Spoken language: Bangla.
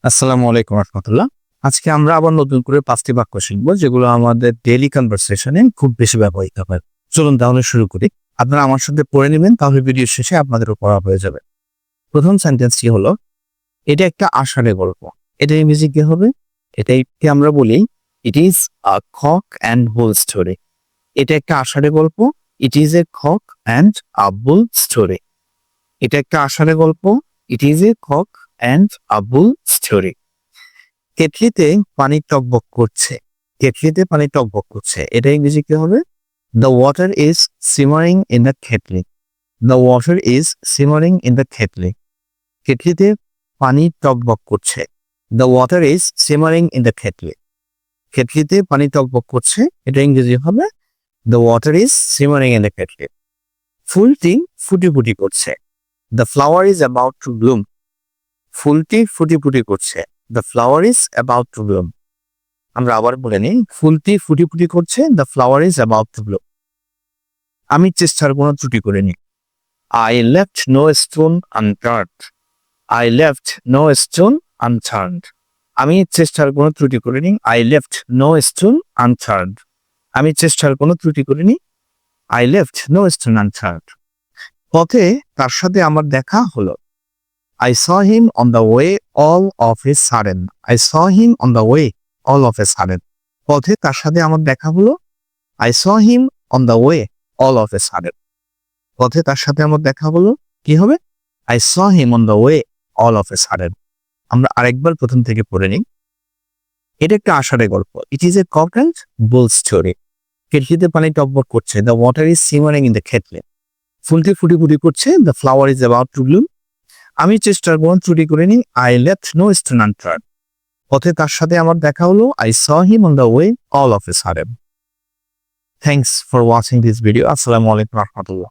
আসসালামু আলাইকুম রাহমাতুল্লাহ। আজকে আমরা আবার নতুন করে ৫টি বাক্য শিখব যেগুলো আমাদের ডেইলি কনভারসেশনে খুব বেশি ব্যবহৃত হয়। চলুন তাহলে শুরু করি। আপনারা আমার সাথে পড়ে নিবেন, তাহলে ভিডিও শেষে আপনাদেরও পড়া হয়ে যাবে। প্রথম সেন্টেন্সটি হলো, এটা একটা আষাঢ়ে গল্প। এটা ইংরেজি কি হবে? এটাকে আমরা বলি it is a cock and bull story. এটা একটা আষাঢ়ে গল্প। It is a cock and a bull story. এটা একটা আষাঢ়ে গল্প। It is a cock and a bull story. কেটলিতে পানি টকবক করছে। কেটলিতে পানি টকবক করছে। এটা ইংরেজি কি হবে? The water is simmering in the kettle. The water is simmering in the kettle. কেটলিতে পানি টকবক করছে। The water is simmering in the kettle. কেটলিতে পানি টকবক করছে। এটা ইংরেজি হবে the water is simmering in the kettle. ফুলটি ফুটি ফুটি করছে। The flower is about to bloom. ফুলটি ফুটি ফুটি করছে। The flower is about to bloom. আমরা আবার বলে নিই, ফুলটি ফুটি ফুটি করছে। The flower is about to bloom. আমি চেষ্টার কোনো ত্রুটি করিনি। I left no stone unturned. I left no stone unturned. আমি চেষ্টার কোনো ত্রুটি করিনি। I left no stone unturned. আমি চেষ্টার কোনো ত্রুটি করিনি। I left no stone unturned. পথে তার সাথে আমার দেখা হলো। I saw him on the way all of a sudden. I saw him on the way all of a sudden. পথে তার সাথে আমার দেখা হলো। I saw him on the way all of a sudden. পথে তার সাথে আমার দেখা হলো। কি হবে? I saw him on the way all of a sudden. আমরা আরেকবার প্রথম থেকে পড়ে নিই। এটা একটা আষাঢ়ে গল্প। It is a cock and bull story. কেটলিতে পানি টকবক করছে। The water is simmering in the kettle. ফুলটি ফুটি ফুটি করছে। The flower is about to bloom. আমি চেষ্টার কোনো ত্রুটি করিনি। I left no stone unturned. পথে তার সাথে আমার দেখা হলো। I saw him on the way all of a sudden. Thanks for watching this video. আসসালামু আলাইকুম রহমতুল্লাহ।